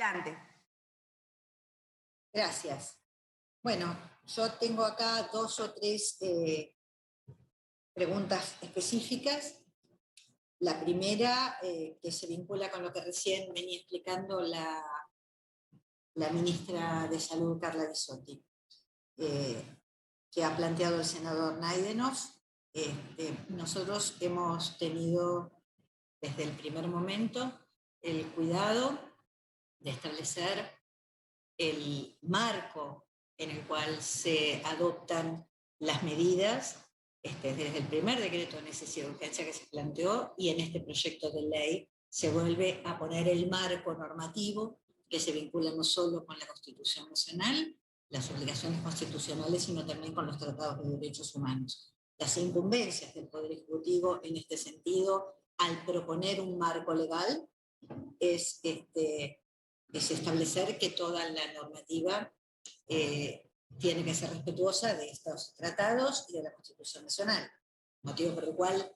Adelante. Gracias. Bueno, yo tengo acá 2 o 3 preguntas específicas. La primera, que se vincula con lo que recién venía explicando la ministra de Salud, Carla Bisotti, que ha planteado el senador Naidenov. Nosotros hemos tenido desde el primer momento el cuidado de establecer el marco en el cual se adoptan las medidas, desde el primer decreto de necesidad de urgencia que se planteó, y en este proyecto de ley se vuelve a poner el marco normativo que se vincula no solo con la Constitución Nacional, las obligaciones constitucionales, sino también con los tratados de derechos humanos. Las incumbencias del Poder Ejecutivo en este sentido, al proponer un marco legal, es establecer que toda la normativa tiene que ser respetuosa de estos tratados y de la Constitución Nacional, motivo por el cual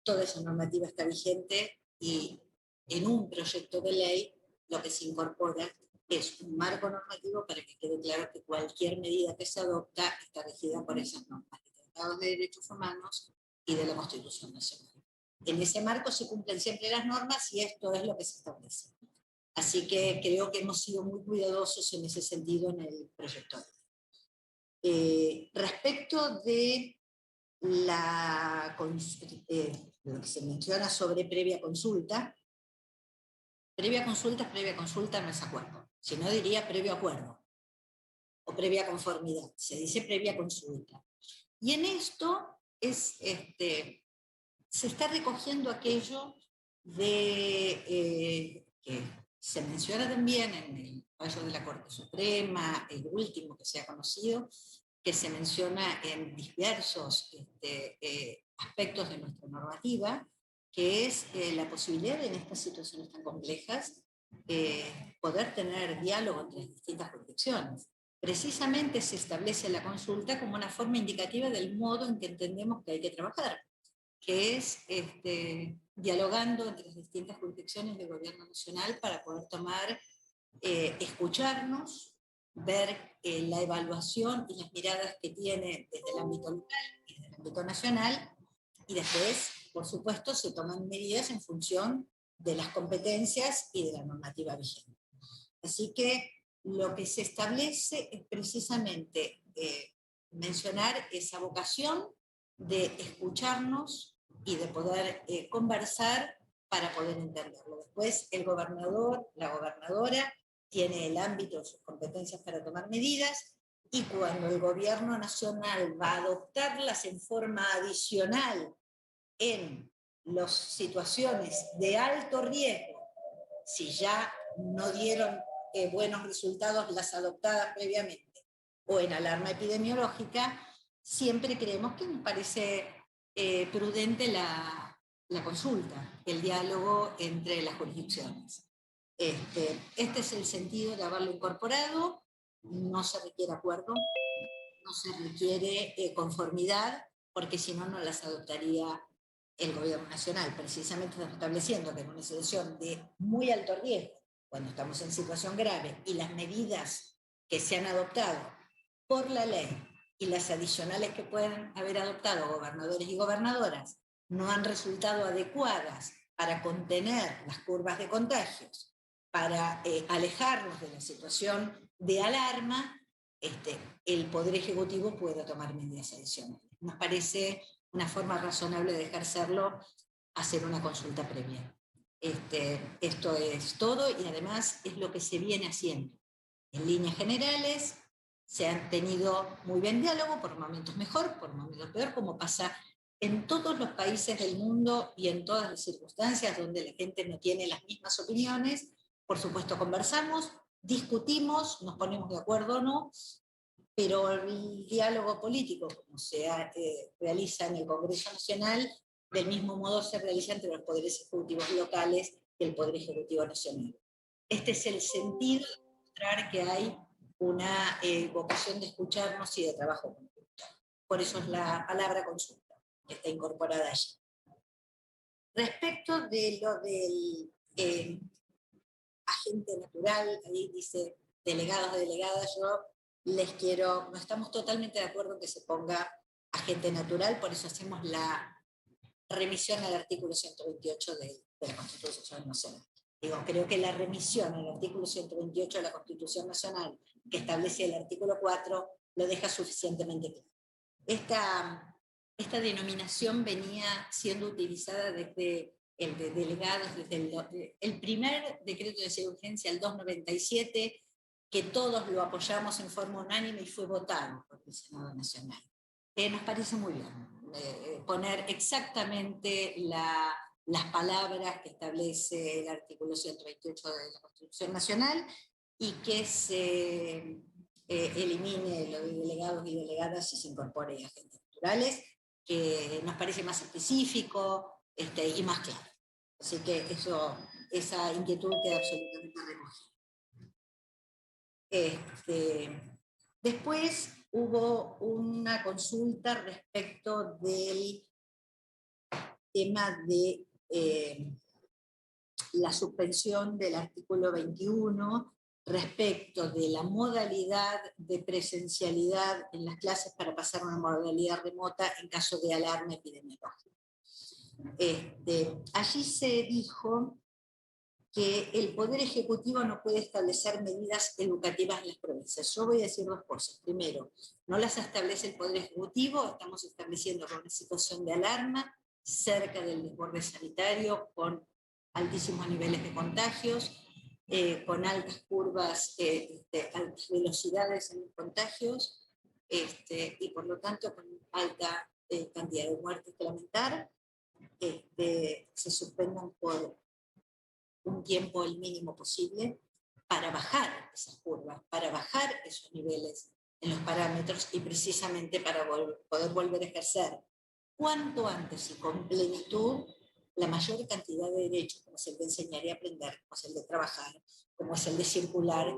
toda esa normativa está vigente, y en un proyecto de ley lo que se incorpora es un marco normativo para que quede claro que cualquier medida que se adopta está regida por esas normas de tratados de derechos humanos y de la Constitución Nacional. En ese marco se cumplen siempre las normas y esto es lo que se establece. Así que creo que hemos sido muy cuidadosos en ese sentido en el proyecto. Respecto de lo que se menciona sobre previa consulta no es acuerdo, sino diría previo acuerdo o previa conformidad. Se dice previa consulta. Y en esto se está recogiendo aquello que se menciona también en el fallo de la Corte Suprema, el último que se ha conocido, que se menciona en diversos aspectos de nuestra normativa, que es la posibilidad de, en estas situaciones tan complejas, poder tener diálogo entre las distintas jurisdicciones. Precisamente se establece la consulta como una forma indicativa del modo en que entendemos que hay que trabajar, que es dialogando entre las distintas jurisdicciones del gobierno nacional para poder tomar, escucharnos, ver la evaluación y las miradas que tiene desde el ámbito local y desde el ámbito nacional, y después, por supuesto, se toman medidas en función de las competencias y de la normativa vigente. Así que lo que se establece es precisamente mencionar esa vocación de escucharnos y de poder conversar para poder entenderlo. Después el gobernador, la gobernadora, tiene el ámbito de sus competencias para tomar medidas, y cuando el gobierno nacional va a adoptarlas en forma adicional en las situaciones de alto riesgo, si ya no dieron buenos resultados las adoptadas previamente, o en alarma epidemiológica, siempre creemos que nos parece prudente la consulta, el diálogo entre las jurisdicciones. Este es el sentido de haberlo incorporado. No se requiere acuerdo, no se requiere conformidad, porque si no, no las adoptaría el gobierno nacional. Precisamente estamos estableciendo que en una situación de muy alto riesgo, cuando estamos en situación grave, y las medidas que se han adoptado por la ley y las adicionales que pueden haber adoptado gobernadores y gobernadoras no han resultado adecuadas para contener las curvas de contagios, para alejarnos de la situación de alarma, el Poder Ejecutivo puede tomar medidas adicionales. Nos parece una forma razonable de dejárselo hacer una consulta previa. Esto es todo, y además es lo que se viene haciendo. En líneas generales se han tenido muy buen diálogo, por momentos mejor, por momentos peor, como pasa en todos los países del mundo y en todas las circunstancias donde la gente no tiene las mismas opiniones. Por supuesto conversamos, discutimos, nos ponemos de acuerdo o no, pero el diálogo político, como se realiza en el Congreso Nacional, del mismo modo se realiza entre los poderes ejecutivos locales y el Poder Ejecutivo Nacional. Este es el sentido de mostrar que hay una vocación de escucharnos y de trabajo conjunto. Por eso es la palabra consulta, que está incorporada allí. Respecto de lo del agente natural, ahí dice delegados, delegadas, yo les quiero, no estamos totalmente de acuerdo en que se ponga agente natural, por eso hacemos la remisión al artículo 128 de la Constitución Nacional. Digo, creo que la remisión al artículo 128 de la Constitución Nacional, que establece el artículo 4, lo deja suficientemente claro. Esta denominación venía siendo utilizada desde el de delegados, desde el primer decreto de urgencia, el 297, que todos lo apoyamos en forma unánime y fue votado por el Senado Nacional. Nos parece muy bien poner exactamente las palabras que establece el artículo 128 de la Constitución Nacional y que se elimine lo de delegados y delegadas y se incorpore agentes naturales, que nos parece más específico y más claro. Así que esa inquietud queda absolutamente recogida. Después hubo una consulta respecto del tema de la suspensión del artículo 21 respecto de la modalidad de presencialidad en las clases para pasar a una modalidad remota en caso de alarma epidemiológica. Allí se dijo que el Poder Ejecutivo no puede establecer medidas educativas en las provincias. Yo voy a decir dos cosas. Primero, no las establece el Poder Ejecutivo, estamos estableciendo una situación de alarma cerca del desborde sanitario, con altísimos niveles de contagios, con altas curvas, altas velocidades en los contagios, y por lo tanto con alta cantidad de muertes que lamentar, se suspendan por un tiempo el mínimo posible para bajar esas curvas, para bajar esos niveles en los parámetros y precisamente para poder volver a ejercer cuanto antes y con plenitud la mayor cantidad de derechos, como es el de enseñar y aprender, como es el de trabajar, como es el de circular.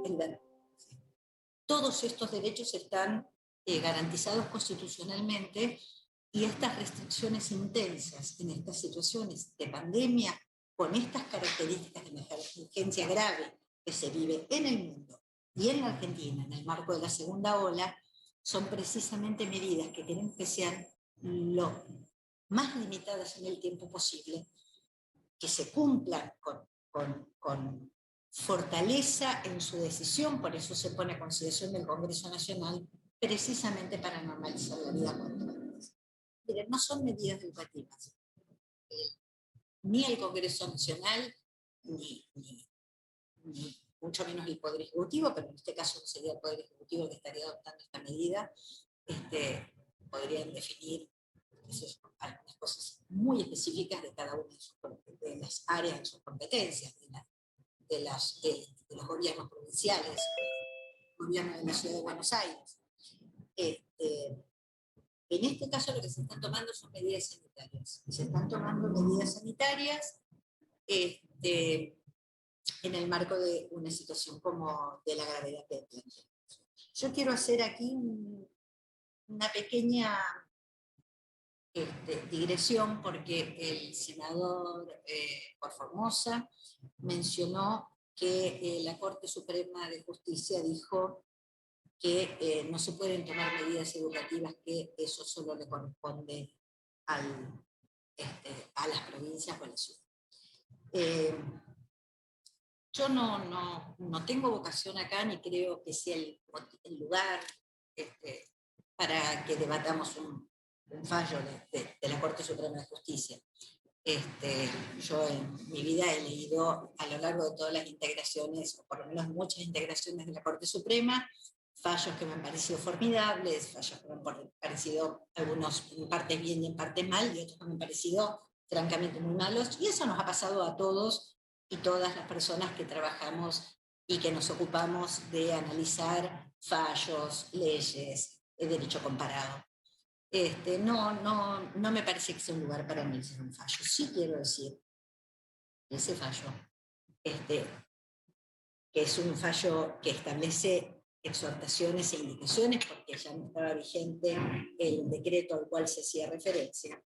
Todos estos derechos están garantizados constitucionalmente y estas restricciones intensas en estas situaciones de pandemia, con estas características de emergencia grave que se vive en el mundo y en la Argentina en el marco de la segunda ola, son precisamente medidas que queremos que sean lo más limitadas en el tiempo posible, que se cumplan con fortaleza en su decisión, por eso se pone a consideración del Congreso Nacional, precisamente para normalizar la vida cotidiana. Miren, no son medidas educativas. Ni el Congreso Nacional, ni mucho menos el Poder Ejecutivo, pero en este caso no sería el Poder Ejecutivo que estaría adoptando esta medida, podrían definir algunas cosas muy específicas de cada una de las áreas de sus competencias, de los gobiernos provinciales, el gobierno de la Ciudad de Buenos Aires. En este caso lo que se están tomando son medidas sanitarias. Se están tomando medidas sanitarias en el marco de una situación como de la gravedad que planteamos. Yo quiero hacer aquí una pequeña digresión, porque el senador por Formosa mencionó que la Corte Suprema de Justicia dijo que no se pueden tomar medidas educativas, que eso solo le corresponde a las provincias o a la ciudad. Yo no tengo vocación acá, ni creo que sea el lugar para que debatamos un fallo de la Corte Suprema de Justicia. Yo en mi vida he leído a lo largo de todas las integraciones, o por lo menos muchas integraciones de la Corte Suprema, fallos que me han parecido formidables, fallos que me han parecido algunos en parte bien y en parte mal, y otros que me han parecido francamente muy malos, y eso nos ha pasado a todos y todas las personas que trabajamos y que nos ocupamos de analizar fallos, leyes, derecho comparado. No me parece que sea un lugar para analizar un fallo. Sí quiero decir que ese fallo, que es un fallo que establece exhortaciones e indicaciones, porque ya no estaba vigente el decreto al cual se hacía referencia,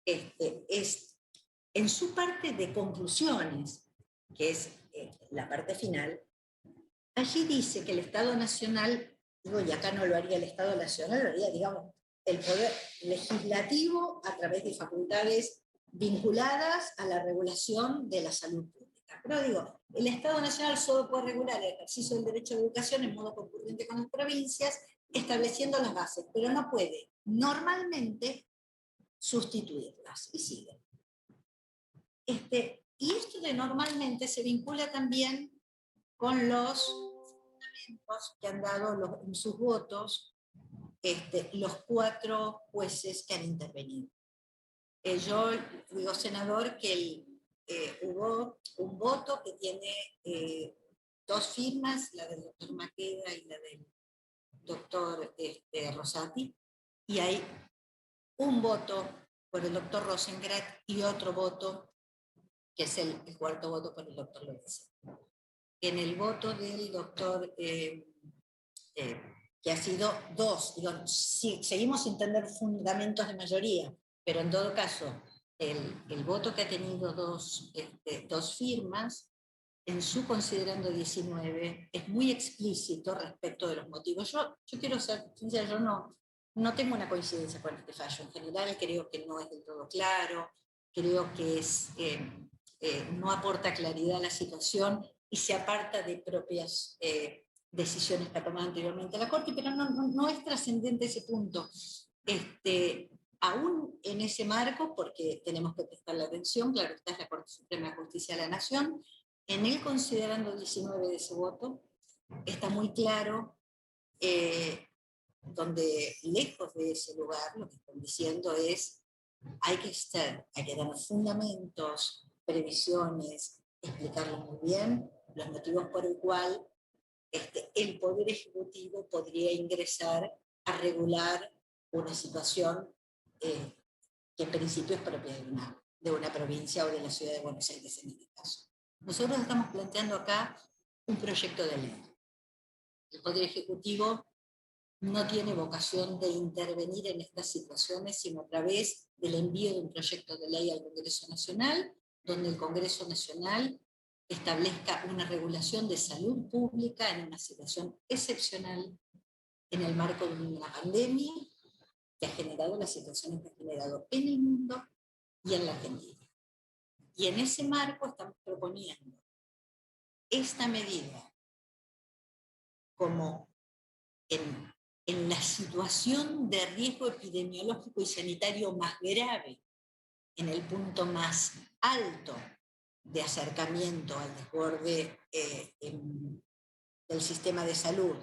es en su parte de conclusiones, que es la parte final, allí dice que el Estado Nacional, digo, y acá no lo haría el Estado Nacional, lo haría, digamos, el poder legislativo a través de facultades vinculadas a la regulación de la salud pública. Pero digo, el Estado Nacional solo puede regular el ejercicio del derecho a la educación en modo concurrente con las provincias, estableciendo las bases, pero no puede normalmente sustituirlas. Y sigue. Y esto de normalmente se vincula también con los fundamentos que han dado en sus votos los 4 jueces que han intervenido. Yo digo, senador, que hubo un voto que tiene 2 firmas, la del doctor Maqueda y la del doctor Rosati, y hay un voto por el doctor Rosengrat y otro voto, que es el 4º voto por el doctor Lorenzo. En el voto del doctor, que ha sido 2, digo, sí, seguimos sin tener fundamentos de mayoría, pero en todo caso, el voto que ha tenido 2 firmas, en su considerando 19, es muy explícito respecto de los motivos. Yo quiero ser sincera, yo no tengo una coincidencia con este fallo. En general creo que no es del todo claro, creo que no aporta claridad a la situación y se aparta de propias decisiones que ha tomado anteriormente la Corte, pero no es trascendente ese punto. Aún en ese marco, porque tenemos que prestarle atención, claro, esta es la Corte Suprema de Justicia de la Nación, en el considerando 19 de ese voto, está muy claro, donde lejos de ese lugar lo que están diciendo es hay que dar fundamentos, previsiones, explicarlo muy bien, los motivos por el cual el Poder Ejecutivo podría ingresar a regular una situación que en principio es propia de una provincia o de la ciudad de Buenos Aires en este caso. Nosotros estamos planteando acá un proyecto de ley. El Poder Ejecutivo no tiene vocación de intervenir en estas situaciones, sino a través del envío de un proyecto de ley al Congreso Nacional, donde el Congreso Nacional establezca una regulación de salud pública en una situación excepcional en el marco de una pandemia que ha generado las situaciones que ha generado en el mundo y en la Argentina. Y en ese marco estamos proponiendo esta medida como en la situación de riesgo epidemiológico y sanitario más grave, en el punto más alto de acercamiento al desborde del sistema de salud,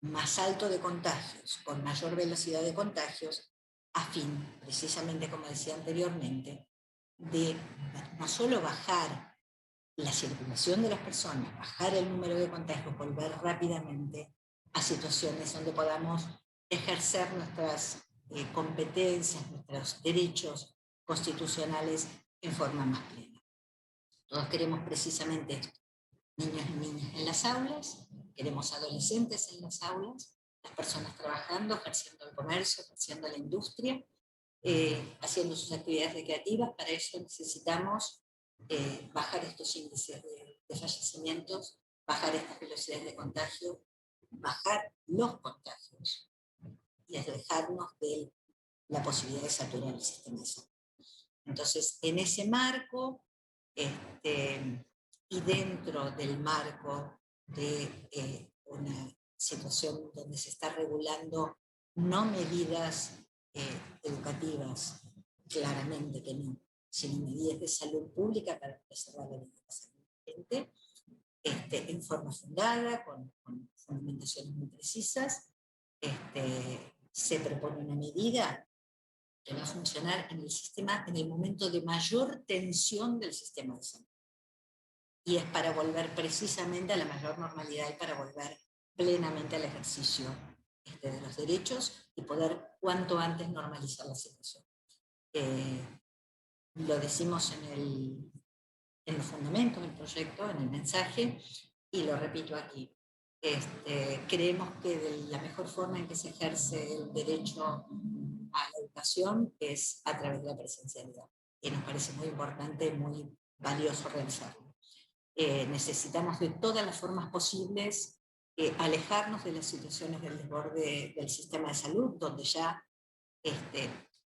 más alto de contagios, con mayor velocidad de contagios, a fin, precisamente como decía anteriormente, de no solo bajar la circulación de las personas, bajar el número de contagios, volver rápidamente a situaciones donde podamos ejercer nuestras competencias, nuestros derechos constitucionales en forma más plena. Todos queremos precisamente esto, niños y niñas en las aulas, queremos adolescentes en las aulas, las personas trabajando, ejerciendo el comercio, ejerciendo la industria, haciendo sus actividades recreativas. Para eso necesitamos bajar estos índices de fallecimientos, bajar estas velocidades de contagio, bajar los contagios y alejarnos de la posibilidad de saturar el sistema de salud. Entonces, en ese marco, y dentro del marco de una situación donde se está regulando no medidas educativas, claramente que no, sino medidas de salud pública para preservar la vida de la salud de la gente, en forma fundada, con fundamentaciones muy precisas, se propone una medida que va a funcionar en el sistema en el momento de mayor tensión del sistema de salud. Y es para volver precisamente a la mayor normalidad y para volver plenamente al ejercicio de los derechos y poder cuanto antes normalizar la situación. Lo decimos en los fundamentos del proyecto, en el mensaje, y lo repito aquí. Creemos que la mejor forma en que se ejerce el derecho a la educación es a través de la presencialidad. Y nos parece muy importante, muy valioso realizarlo. necesitamos de todas las formas posibles alejarnos de las situaciones del desborde del sistema de salud, donde ya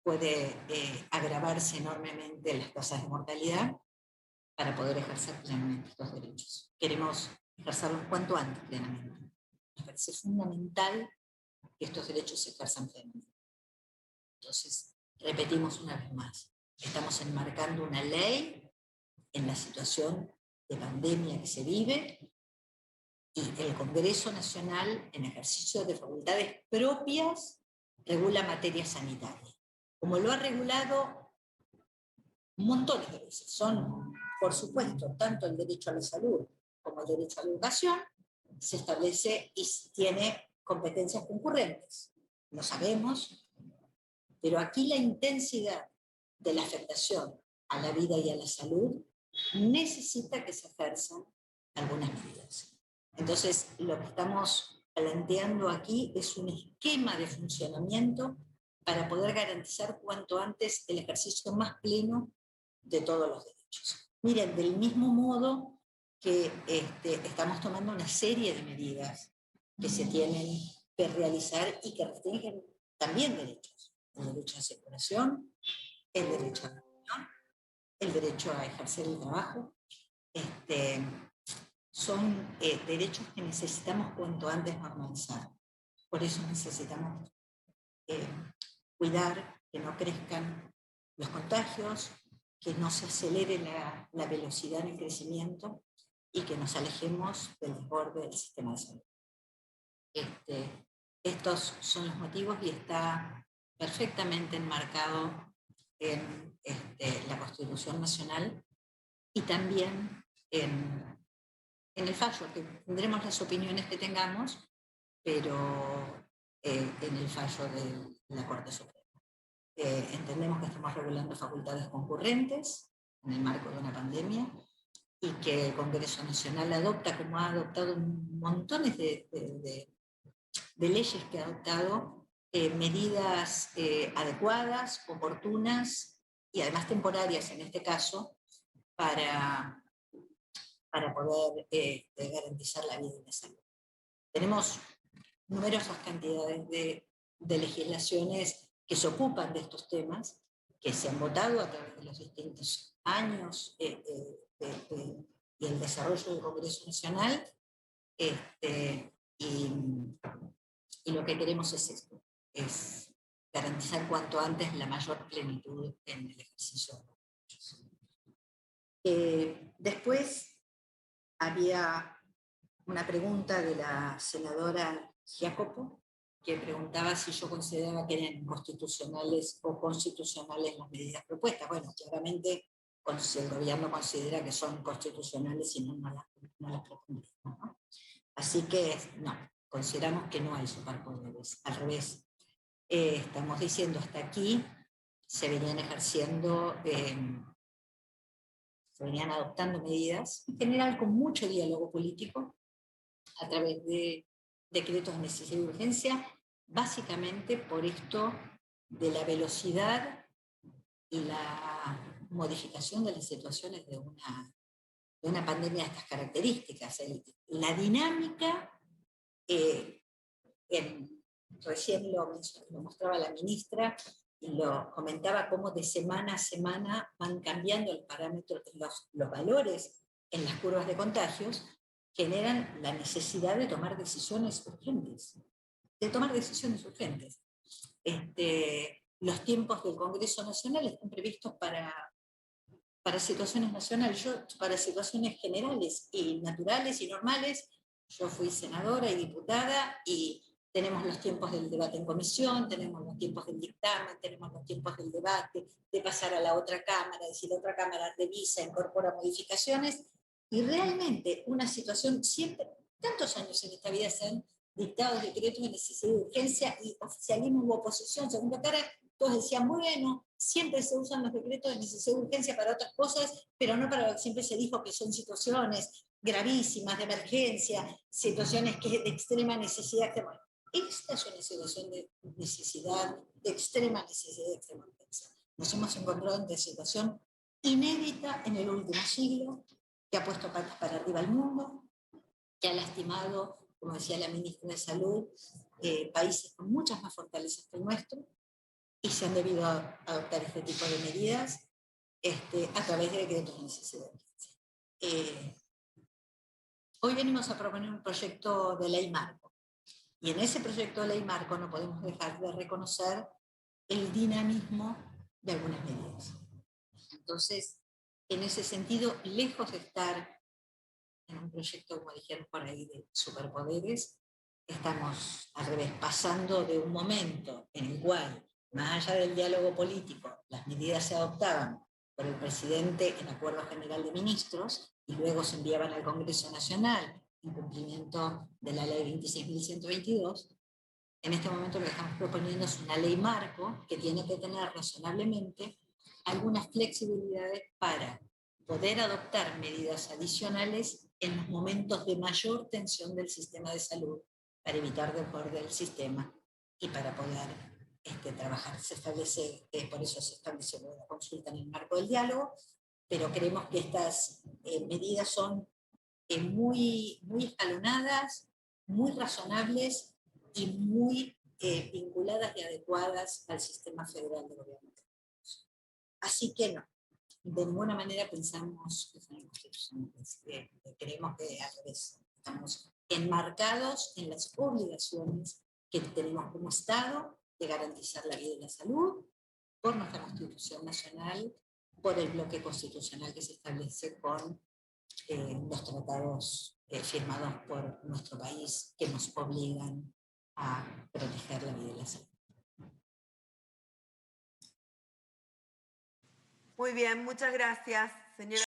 puede agravarse enormemente las tasas de mortalidad, para poder ejercer plenamente estos derechos. Queremos ejercerlos cuanto antes plenamente. Nos parece fundamental que estos derechos se ejerzan plenamente. Entonces, repetimos una vez más, estamos enmarcando una ley en la situación de pandemia que se vive, y el Congreso Nacional, en ejercicio de facultades propias, regula materia sanitaria, como lo ha regulado montones de veces. Son, por supuesto, tanto el derecho a la salud como el derecho a la educación, se establece y tiene competencias concurrentes. Lo sabemos, pero aquí la intensidad de la afectación a la vida y a la salud necesita que se ejerzan algunas medidas. Entonces, lo que estamos planteando aquí es un esquema de funcionamiento para poder garantizar cuanto antes el ejercicio más pleno de todos los derechos. Miren, del mismo modo que estamos tomando una serie de medidas que se tienen que realizar y que restringen también derechos. El derecho a circulación, el derecho a la reunión, el derecho a ejercer el trabajo. Son derechos que necesitamos cuanto antes normalizar. Por eso necesitamos cuidar que no crezcan los contagios, que no se acelere la velocidad del crecimiento y que nos alejemos del desborde del sistema de salud. Estos son los motivos y está perfectamente enmarcado en la Constitución Nacional y también en el fallo, que tendremos las opiniones que tengamos, pero en el fallo de la Corte Suprema. Entendemos que estamos regulando facultades concurrentes en el marco de una pandemia y que el Congreso Nacional adopta, como ha adoptado montones de leyes que ha adoptado, medidas adecuadas, oportunas y además temporarias en este caso, para poder garantizar la vida y la salud. Tenemos numerosas cantidades de legislaciones que se ocupan de estos temas, que se han votado a través de los distintos años y el desarrollo del Congreso Nacional, y lo que queremos es esto, es garantizar cuanto antes la mayor plenitud en el ejercicio de los derechos. Después había una pregunta de la senadora Giacopo, que preguntaba si yo consideraba que eran constitucionales o constitucionales las medidas propuestas. Bueno, claramente si el gobierno considera que son constitucionales y no las proponemos, ¿no? Así que no, consideramos que no hay superpoderes, al revés. Estamos diciendo hasta aquí se venían ejerciendo, se venían adoptando medidas, en general con mucho diálogo político, a través de decretos de necesidad y urgencia, básicamente por esto de la velocidad y la modificación de las situaciones de una pandemia de estas características. La dinámica, recién lo mostraba la ministra, y lo comentaba cómo de semana a semana van cambiando el parámetro, los valores en las curvas de contagios, generan la necesidad de tomar decisiones urgentes. Los tiempos del Congreso Nacional están previstos para situaciones nacionales, para situaciones generales y naturales y normales. Yo fui senadora y diputada y tenemos los tiempos del debate en comisión, tenemos los tiempos del dictamen, tenemos los tiempos del debate, de pasar a la otra Cámara, de si la otra Cámara revisa, incorpora modificaciones, y realmente una situación siempre, tantos años en esta vida se han dictado decretos de necesidad y urgencia y oficialismo u oposición, segunda cara, todos decían, bueno, siempre se usan los decretos de necesidad y urgencia para otras cosas, pero no para lo que siempre se dijo que son situaciones gravísimas, de emergencia, situaciones que de extrema necesidad. Bueno, esta es una situación de necesidad, de extrema necesidad, de extrema urgencia. Nos hemos encontrado en una situación inédita en el último siglo, que ha puesto patas para arriba al mundo, que ha lastimado, como decía la ministra de Salud, países con muchas más fortalezas que el nuestro, y se han debido adoptar este tipo de medidas a través de decretos de necesidad de urgencia. Hoy venimos a proponer un proyecto de ley marco, y en ese proyecto de ley marco no podemos dejar de reconocer el dinamismo de algunas medidas. Entonces, en ese sentido, lejos de estar en un proyecto, como dijeron por ahí, de superpoderes, estamos al revés, pasando de un momento en el cual, más allá del diálogo político, las medidas se adoptaban por el presidente en acuerdo general de ministros y luego se enviaban al Congreso Nacional en cumplimiento de la ley 26.122. En este momento lo que estamos proponiendo es una ley marco que tiene que tener razonablemente algunas flexibilidades para poder adoptar medidas adicionales en los momentos de mayor tensión del sistema de salud, para evitar desborde del sistema y para poder trabajar. Se establece, por eso se establece la consulta en el marco del diálogo, pero creemos que estas medidas son muy escalonadas, muy razonables y muy vinculadas y adecuadas al sistema federal de gobierno. Así que no, de ninguna manera pensamos que son inconstitucionales. Creemos que al revés, estamos enmarcados en las obligaciones que tenemos como Estado de garantizar la vida y la salud por nuestra Constitución Nacional, por el bloque constitucional que se establece con los tratados firmados por nuestro país que nos obligan a proteger la vida y la salud. Muy bien, muchas gracias, señora.